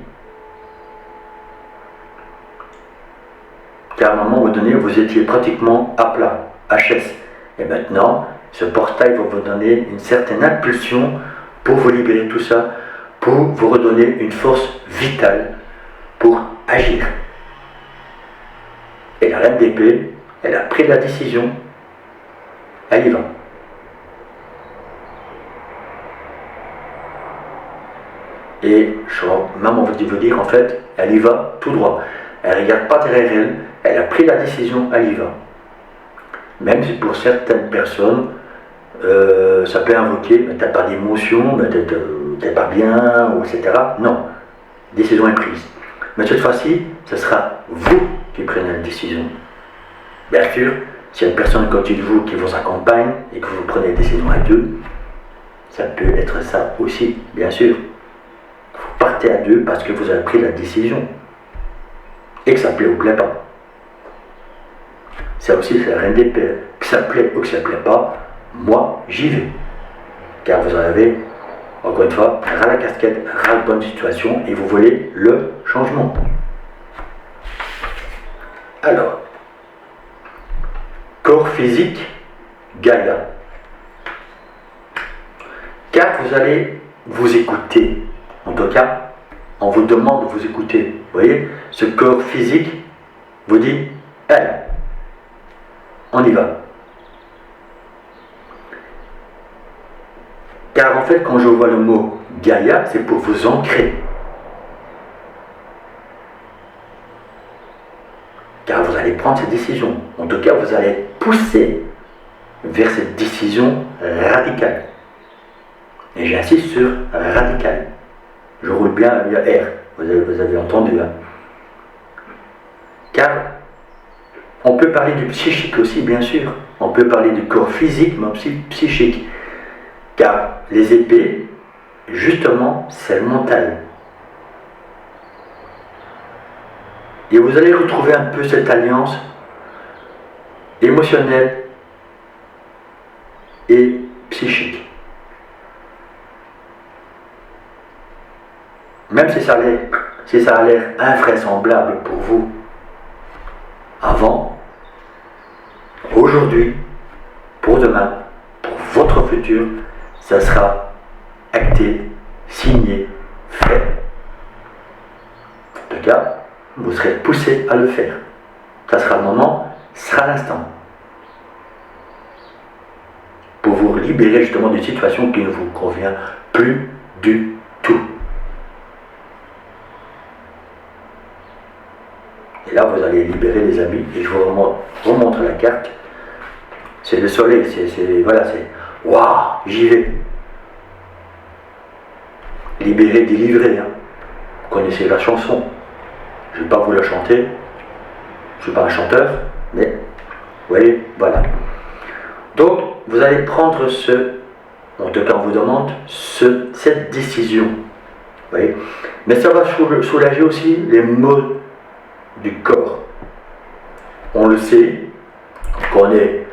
Car à un moment donné, vous étiez pratiquement à plat, HS. Et maintenant, ce portail va vous donner une certaine impulsion pour vous libérer de tout ça, pour vous redonner une force vitale pour agir. Et la reine d'épée, elle a pris la décision, elle y va. Et je vais même vous dire, en fait, elle y va tout droit. Elle ne regarde pas derrière elle, elle a pris la décision, elle y va. Même si pour certaines personnes, ça peut invoquer, mais tu n'as pas d'émotion, mais tu n'es pas bien, etc. Non, décision est prise. Mais cette fois-ci, ce sera vous qui prenez la décision. Bien sûr, s'il y a une personne à côté de vous qui vous accompagne et que vous prenez la décision à deux, ça peut être ça aussi, bien sûr. Vous partez à deux parce que vous avez pris la décision. Et que ça plaît ou plaît pas. Ça aussi, c'est la reine d'épée. Que ça plaît ou que ça plaît pas, moi, j'y vais. Car vous en avez, encore une fois, ras la casquette, ras la bonne situation et vous voulez le changement. Alors, corps physique, Gaïa. Car vous allez vous écouter. En tout cas, on vous demande de vous écouter. Vous voyez, ce corps physique vous dit, allez, on y va. Car en fait, quand je vois le mot Gaïa, c'est pour vous ancrer. Car vous allez prendre cette décision. En tout cas, vous allez être poussé vers cette décision radicale. Et j'insiste sur radicale. Je roule bien, il y a R. Vous avez entendu. Hein. Car on peut parler du psychique aussi, bien sûr. On peut parler du corps physique, mais aussi psychique. Car les épées, justement, c'est le mental. Et vous allez retrouver un peu cette alliance émotionnelle et psychique. Même si ça a l'air invraisemblable pour vous, avant, aujourd'hui, pour demain, pour votre futur, ça sera acté, signé, fait. En tout cas, vous serez poussé à le faire. Ça sera le moment, ce sera l'instant. Pour vous libérer justement d'une situation qui ne vous convient plus du tout. Et là, vous allez libérer les amis. Et je vous remontre la carte. C'est le soleil. Voilà, c'est waouh, j'y vais. Libérer, délivrer. Hein. Vous connaissez la chanson. Je ne vais pas vous la chanter. Je ne suis pas un chanteur. Mais, vous voyez, voilà. Donc, vous allez prendre en tout cas, on vous demande cette décision. Vous voyez. Mais ça va soulager aussi les maux du corps. On le sait, on est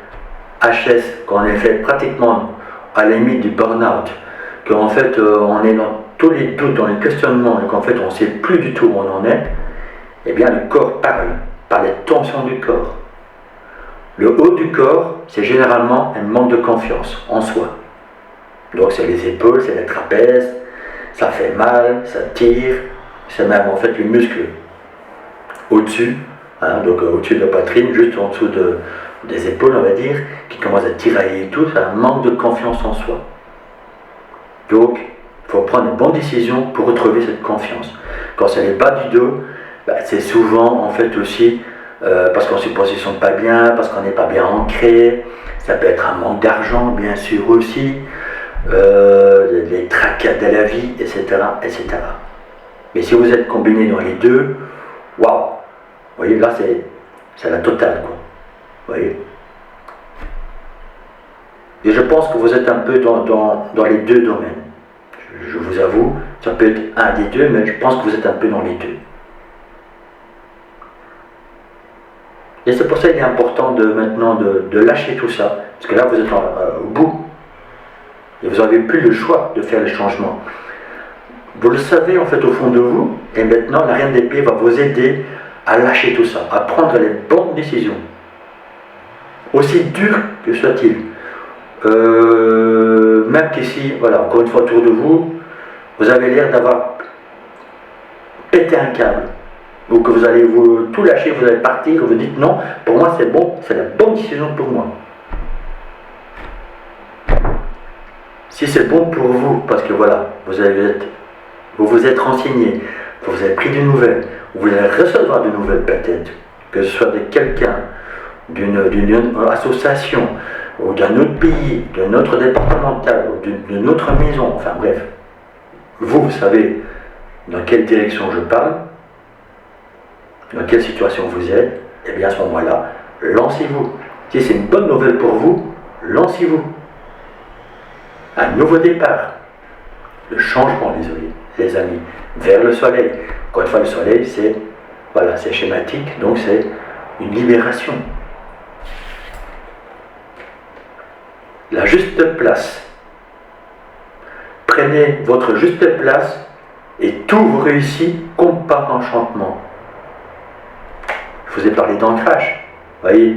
HS, qu'on est fait pratiquement à la limite du burn-out, qu'en fait on est dans tous les doutes, dans les questionnements, et qu'en fait on ne sait plus du tout où on en est, eh bien le corps parle, par les tensions du corps. Le haut du corps, c'est généralement un manque de confiance en soi. Donc c'est les épaules, c'est les trapèzes, ça fait mal, ça tire, c'est même en fait les muscles au-dessus, donc au-dessus de la poitrine, juste en dessous des épaules, on va dire, qui commencent à tirailler et tout, c'est un manque de confiance en soi. Donc, il faut prendre une bonne décision pour retrouver cette confiance. Quand c'est les bas du dos, c'est souvent en fait aussi parce qu'on ne se positionne pas bien, parce qu'on n'est pas bien ancré, ça peut être un manque d'argent, bien sûr aussi, les tracas de la vie, etc., etc. Mais si vous êtes combiné dans les deux, waouh! Vous voyez, là c'est la totale, quoi. Vous voyez? Et je pense que vous êtes un peu dans les deux domaines. Je vous avoue, ça peut être un des deux, mais je pense que vous êtes un peu dans les deux. Et c'est pour ça qu'il est important maintenant de lâcher tout ça, parce que là vous êtes au bout, et vous n'avez plus le choix de faire les changements. Vous le savez en fait au fond de vous, et maintenant la Reine d'Épée va vous aider à lâcher tout ça, à prendre les bonnes décisions. Aussi dur que soit-il. Même qu'ici, voilà, encore une fois autour de vous, vous avez l'air d'avoir pété un câble. Ou que vous allez vous tout lâcher, vous allez partir, vous dites non, pour moi c'est bon, c'est la bonne décision pour moi. Si c'est bon pour vous, parce que voilà, vous vous êtes renseigné, vous avez pris des nouvelles, vous allez recevoir de nouvelles peut-être, que ce soit de quelqu'un, d'une association, ou d'un autre pays, d'un autre départemental, ou d'une autre maison, enfin bref. Vous savez dans quelle direction je parle, dans quelle situation vous êtes, et bien à ce moment-là, lancez-vous. Si c'est une bonne nouvelle pour vous, lancez-vous. Un nouveau départ. Le changement, les amis, vers le soleil. Encore une fois, le soleil, c'est schématique, donc c'est une libération. La juste place. Prenez votre juste place et tout vous réussit comme par enchantement. Je vous ai parlé d'ancrage, voyez.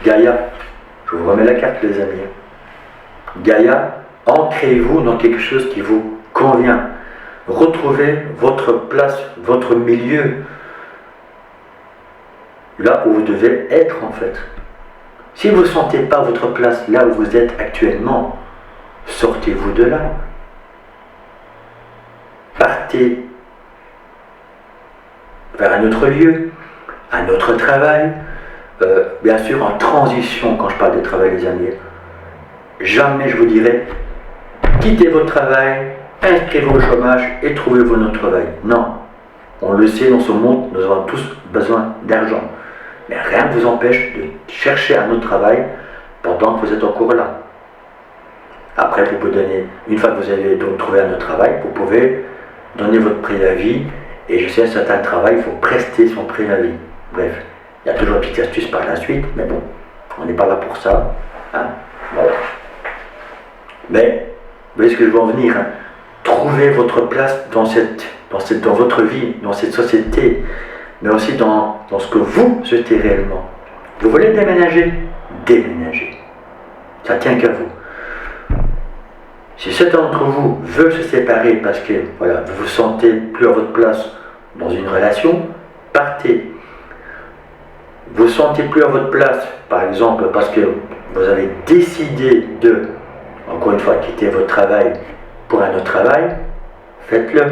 Gaïa, je vous remets la carte les amis. Gaïa, ancrez-vous dans quelque chose qui vous convient. Retrouvez votre place, votre milieu, là où vous devez être en fait. Si vous ne sentez pas votre place là où vous êtes actuellement, sortez-vous de là. Partez vers un autre lieu, un autre travail, bien sûr en transition quand je parle de travail les amis. Jamais je vous dirais, quittez votre travail, inscrivez-vous au chômage et trouvez-vous un autre travail. Non, on le sait dans ce monde, nous avons tous besoin d'argent. Mais rien ne vous empêche de chercher un autre travail pendant que vous êtes encore là. Après, vous pouvez donner, une fois que vous avez donc trouvé un autre travail, vous pouvez donner votre préavis. Et je sais, un certain travail, il faut prester son préavis. Bref, il y a toujours une petite astuce par la suite, mais bon, on n'est pas là pour ça. Hein, voilà. Mais, vous voyez ce que je veux en venir. Hein. Trouvez votre place dans votre vie, dans cette société, mais aussi dans ce que vous souhaitez réellement. Vous voulez déménager? Déménagez. Ça tient qu'à vous. Si certains d'entre vous veulent se séparer parce que voilà, vous vous sentez plus à votre place dans une relation, partez. Vous ne vous sentez plus à votre place, par exemple, parce que vous avez décidé de, encore une fois, quitter votre travail pour un autre travail, faites-le.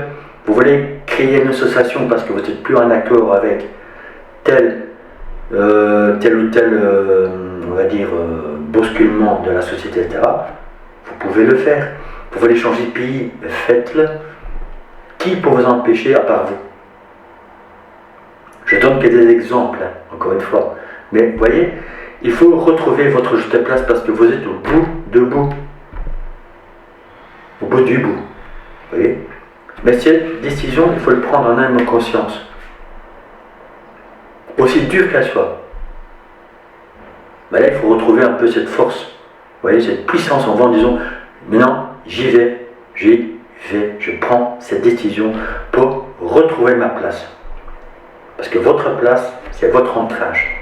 Vous voulez créer une association parce que vous n'êtes plus en accord avec tel ou tel, on va dire, bousculement de la société, etc. Vous pouvez le faire. Vous voulez changer de pays, faites-le. Qui peut vous empêcher à part vous? Je donne que des exemples, hein, encore une fois. Mais vous voyez, il faut retrouver votre juste place parce que vous êtes au bout du bout. Vous voyez? Mais cette décision, il faut le prendre en âme et conscience. aussi dure qu'elle soit. Ben là, il faut retrouver un peu cette force, vous voyez, cette puissance en disant, maintenant, j'y vais, je prends cette décision pour retrouver ma place. Parce que votre place, c'est votre ancrage.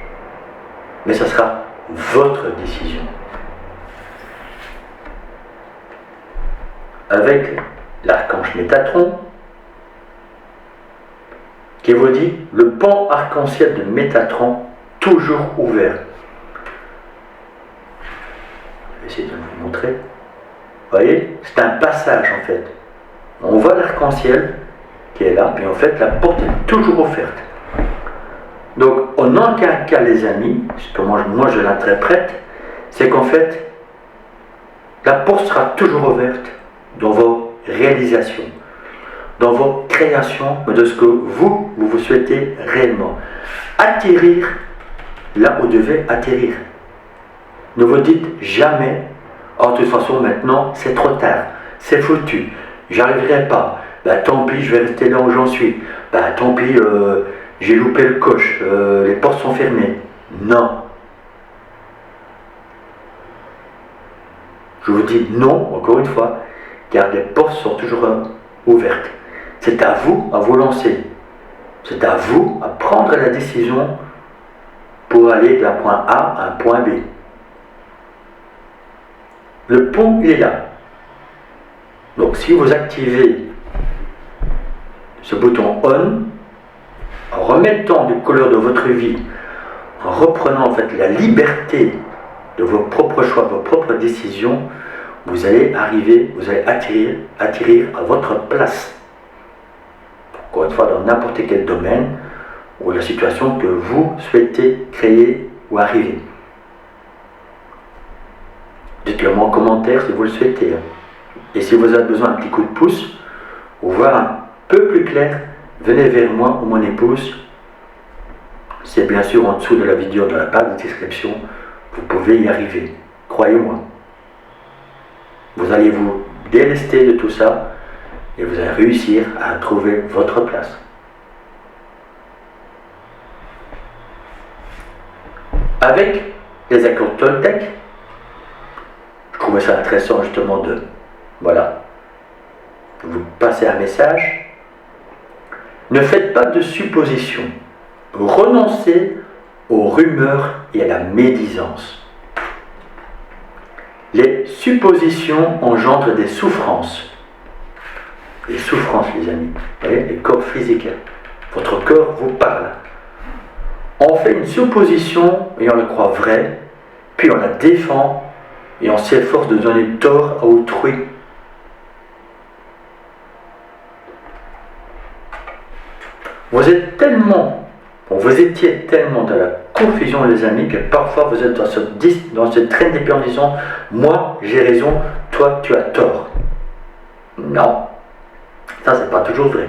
Mais ça sera votre décision. Avec l'archange Métatron, qui vous dit le pont arc-en-ciel de Métatron, toujours ouvert. Je vais essayer de vous montrer. Vous voyez, c'est un passage en fait. On voit l'arc-en-ciel qui est là, puis en fait la porte est toujours offerte. Donc en aucun cas les amis, comment moi je l'interprète, c'est qu'en fait la porte sera toujours ouverte dans vos réalisations, dans vos créations, de ce que vous souhaitez réellement. Atterrir là où vous devez atterrir. Ne vous dites jamais, oh de toute façon maintenant c'est trop tard, c'est foutu, j'arriverai pas, bah tant pis je vais rester là où j'en suis, bah tant pis j'ai loupé le coche, les portes sont fermées. Non. Je vous dis non, encore une fois, car les portes sont toujours ouvertes. C'est à vous lancer. C'est à vous à prendre la décision pour aller d'un point A à un point B. Le pont, il est là. Donc si vous activez ce bouton ON, en remettant du couleur de votre vie, en reprenant en fait la liberté de vos propres choix, de vos propres décisions, vous allez atterrir à votre place. Encore une fois, dans n'importe quel domaine ou la situation que vous souhaitez créer ou arriver. Dites-le moi en commentaire si vous le souhaitez. Et si vous avez besoin d'un petit coup de pouce, ou voir un peu plus clair, venez vers moi ou mon épouse. C'est bien sûr en dessous de la vidéo, dans la barre de description. Vous pouvez y arriver. Croyez-moi. Vous allez vous délester de tout ça et vous allez réussir à trouver votre place. Avec les accords Toltec, je trouvais ça intéressant justement de, voilà, vous passer un message. Ne faites pas de suppositions. Renoncez aux rumeurs et à la médisance. Les suppositions engendrent des souffrances. Les souffrances, les amis. Vous voyez, les corps physiques. Votre corps vous parle. On fait une supposition et on la croit vraie, puis on la défend et on s'efforce de donner tort à autrui. Vous étiez tellement dans la confusion, les amis, que parfois vous êtes dans ce train d'épée en disant « Moi, j'ai raison, toi, tu as tort. » Non, ça, c'est pas toujours vrai.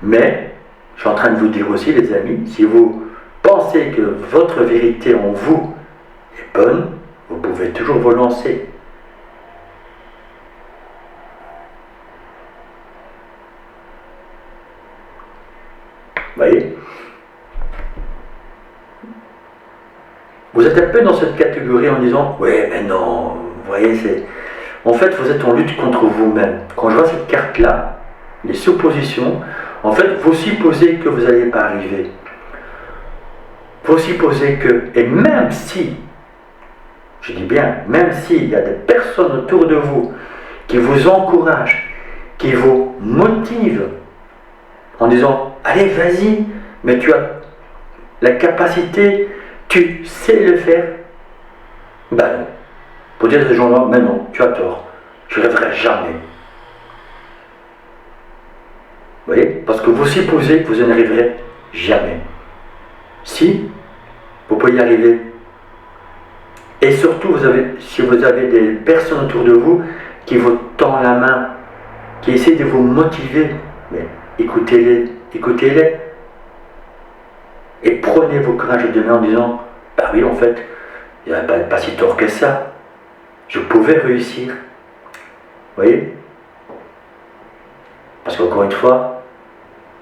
Mais, je suis en train de vous dire aussi, les amis, si vous pensez que votre vérité en vous est bonne, vous pouvez toujours vous lancer. Vous voyez? Vous êtes un peu dans cette catégorie en disant « Ouais, mais non, vous voyez, c'est... » En fait, vous êtes en lutte contre vous-même. Quand je vois cette carte-là, les suppositions, en fait, vous supposez que vous n'allez pas arriver. Vous supposez que... Et même si, je dis bien, même s'il y a des personnes autour de vous qui vous encouragent, qui vous motivent, en disant, allez, vas-y, mais tu as la capacité, tu sais le faire. Ben non. Pour dire à ces gens-là, mais non, tu as tort. Je ne rêverai jamais. Vous voyez? Parce que vous supposez que vous n'y arriverez jamais. Si, vous pouvez y arriver. Et surtout, si vous avez des personnes autour de vous qui vous tendent la main, qui essaient de vous motiver, mais écoutez-les. Et prenez vos courage de main en disant, bah oui, en fait, il n'y a pas si tort que ça. Je pouvais réussir. Vous voyez? Parce qu'encore une fois,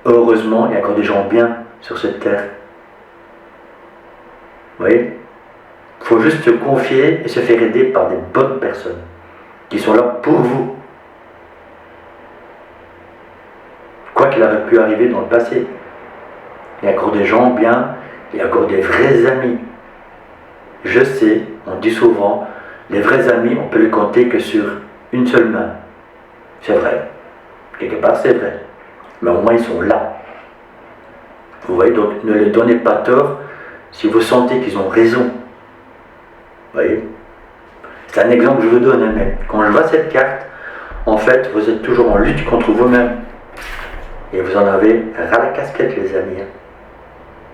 heureusement, il y a encore des gens bien sur cette terre. Vous voyez? Il faut juste se confier et se faire aider par des bonnes personnes qui sont là pour vous. Quoi qu'il aurait pu arriver dans le passé. Il y a encore des gens bien, il y a encore des vrais amis. Je sais, on dit souvent, les vrais amis, on peut les compter que sur une seule main. C'est vrai. Quelque part, c'est vrai. Mais au moins, ils sont là. Vous voyez, donc ne les donnez pas tort si vous sentez qu'ils ont raison. Vous voyez? C'est un exemple que je vous donne, mais quand je vois cette carte, en fait, vous êtes toujours en lutte contre vous-même. Et vous en avez ras la casquette, les amis.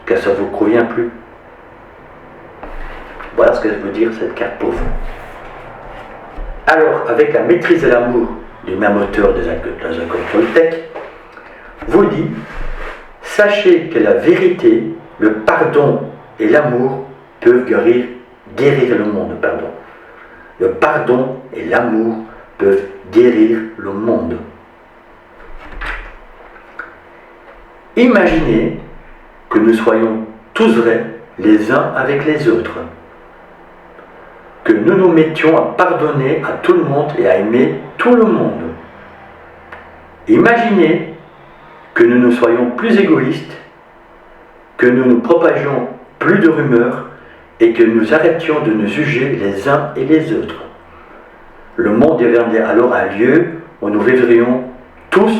Que ça ne vous convient plus. Voilà ce que veut dire cette carte pour vous. Alors, avec la maîtrise de l'amour du même auteur des accords Toltec, vous dit, sachez que la vérité, le pardon et l'amour peuvent guérir le monde. Le pardon et l'amour peuvent guérir le monde. Imaginez que nous soyons tous vrais les uns avec les autres. Que nous nous mettions à pardonner à tout le monde et à aimer tout le monde. Imaginez que nous ne soyons plus égoïstes, que nous nous propagions plus de rumeurs et que nous arrêtions de nous juger les uns et les autres. Le monde deviendrait alors un lieu où nous vivrions tous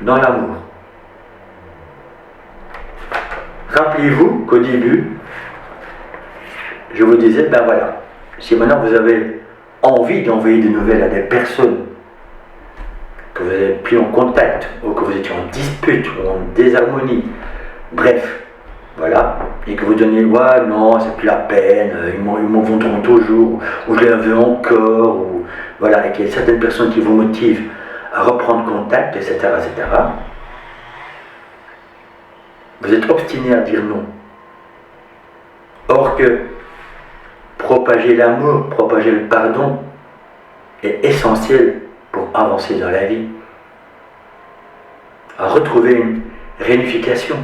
dans l'amour. Rappelez-vous qu'au début, je vous disais, ben voilà, si maintenant vous avez envie d'envoyer des nouvelles à des personnes que vous n'êtes plus en contact, ou que vous étiez en dispute, ou en désharmonie, bref, voilà, et que vous donniez, ouais, non, c'est plus la peine, ils m'en vendront toujours, ou je les veux encore, ou voilà, et qu'il y a certaines personnes qui vous motivent à reprendre contact, etc., etc., vous êtes obstiné à dire non. Or que propager l'amour, propager le pardon est essentiel pour avancer dans la vie. À retrouver une réunification,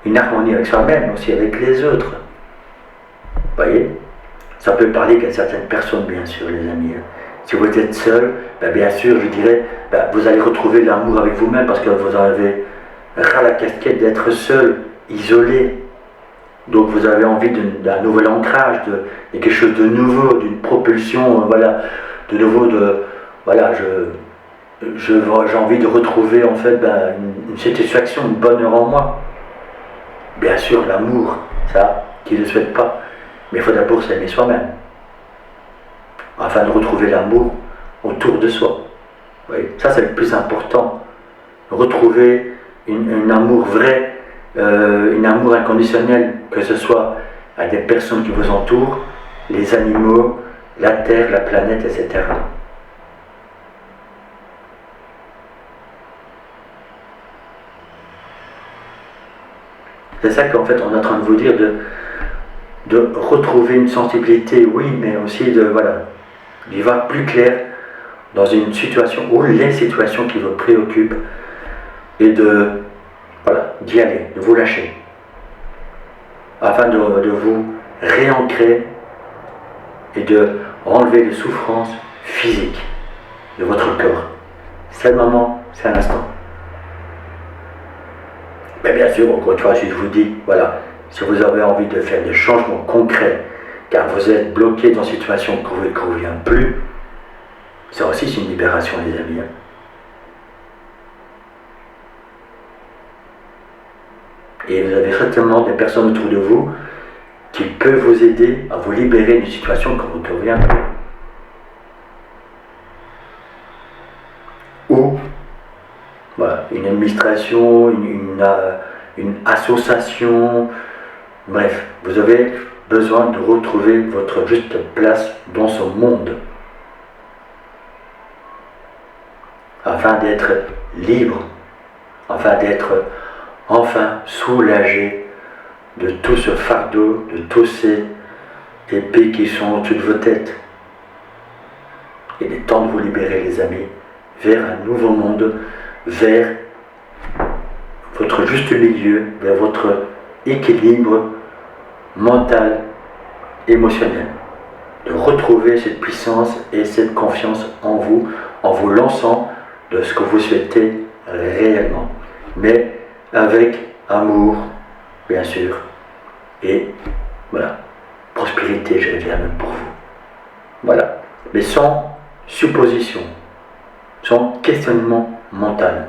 une harmonie avec soi-même, aussi avec les autres. Vous voyez? Ça peut parler qu'à certaines personnes, bien sûr, les amis. Si vous êtes seul, ben bien sûr, je dirais, ben vous allez retrouver l'amour avec vous-même parce que vous avez ras la casquette d'être seul, isolé. Donc vous avez envie d'un nouvel ancrage, de quelque chose de nouveau, d'une propulsion, voilà, de nouveau, voilà, j'ai envie de retrouver en fait une satisfaction, une bonheur en moi. Bien sûr, l'amour, ça, qui ne le souhaite pas, mais il faut d'abord s'aimer soi-même, afin de retrouver l'amour autour de soi. Vous voyez, ça c'est le plus important, retrouver un amour vrai, un amour inconditionnel, que ce soit à des personnes qui vous entourent, les animaux, la terre, la planète, etc. C'est ça qu'en fait on est en train de vous dire, de retrouver une sensibilité, oui, mais aussi d'y voir plus clair dans une situation ou les situations qui vous préoccupent et d'y aller, de vous lâcher, afin de vous réancrer et de enlever les souffrances physiques de votre corps. C'est le moment, c'est un instant. Mais bien sûr, encore une fois, si je vous dis, voilà, si vous avez envie de faire des changements concrets, car vous êtes bloqué dans une situation qui ne vous convient plus, ça aussi c'est une libération, les amis. Et vous avez certainement des personnes autour de vous qui peuvent vous aider à vous libérer d'une situation qui ne vous convient plus. Ou voilà, une administration, une association, bref, vous avez besoin de retrouver votre juste place dans ce monde, afin d'être libre, afin d'être enfin soulagé de tout ce fardeau, de tous ces épées qui sont au-dessus de vos têtes. Il est temps de vous libérer, les amis, vers un nouveau monde, vers votre juste milieu, vers votre équilibre mental, émotionnel. De retrouver cette puissance et cette confiance en vous lançant de ce que vous souhaitez réellement. Mais avec amour, bien sûr, et voilà, prospérité, je dirais même pour vous. Voilà, mais sans supposition, sans questionnement mental.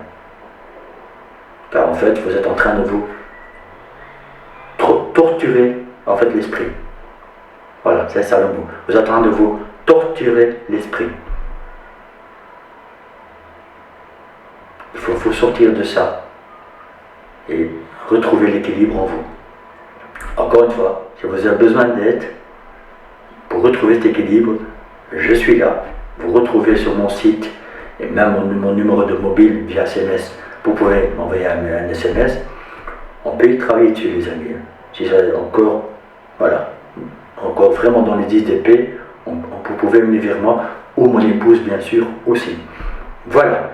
Car en fait, vous êtes en train de vous torturer en fait l'esprit. Voilà, c'est ça le mot. Vous êtes en train de vous torturer l'esprit. Il faut sortir de ça et retrouver l'équilibre en vous. Encore une fois, si vous avez besoin d'aide pour retrouver cet équilibre, je suis là. Vous retrouvez sur mon site et même mon numéro de mobile via SMS. Vous pouvez m'envoyer un SMS. On peut y travailler dessus, les amis. Si c'est encore, voilà, encore vraiment dans les 10 d'épée, vous pouvez venir vers moi ou mon épouse, bien sûr, aussi. Voilà.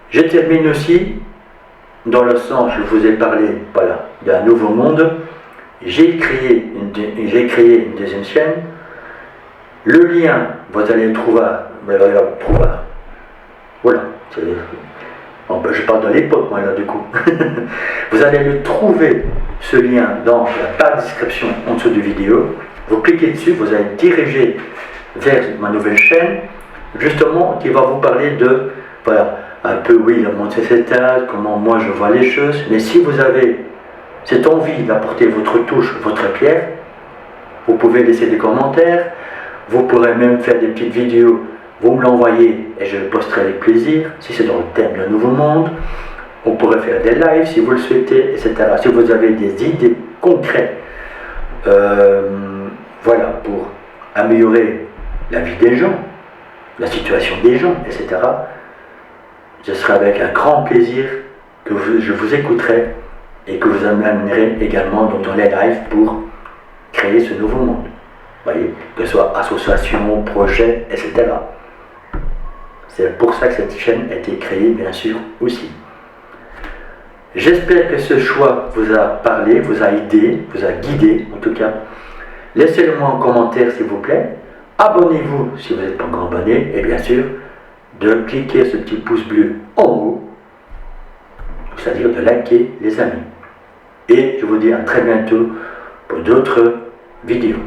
Je termine aussi dans le sens, je vous ai parlé, voilà, d'un nouveau monde. J'ai créé une deuxième chaîne. Le lien, vous allez le trouver. Voilà. Je parle de l'époque, moi, là, du coup. Vous allez le trouver, ce lien, dans la barre de description en dessous de vidéo. Vous cliquez dessus, vous allez diriger vers ma nouvelle chaîne, justement, qui va vous parler de, voilà, un peu, oui, la montée cette âge, comment moi je vois les choses. Mais si vous avez cette envie d'apporter votre touche, votre pierre, vous pouvez laisser des commentaires, vous pourrez même faire des petites vidéos, vous me l'envoyez et je le posterai avec plaisir. Si c'est dans le thème d'un nouveau monde, on pourrait faire des lives si vous le souhaitez, etc. Si vous avez des idées concrètes, voilà, pour améliorer la vie des gens, la situation des gens, etc. Ce sera avec un grand plaisir que je vous écouterai et que vous amènerez également dans les lives pour créer ce nouveau monde. Vous voyez, que ce soit association, projet, etc. C'est pour ça que cette chaîne a été créée, bien sûr, aussi. J'espère que ce choix vous a parlé, vous a aidé, vous a guidé, en tout cas. Laissez-le moi en commentaire, s'il vous plaît. Abonnez-vous si vous n'êtes pas encore abonné. Et bien sûr, de cliquer ce petit pouce bleu en haut, c'est-à-dire de liker, les amis. Et je vous dis à très bientôt pour d'autres vidéos.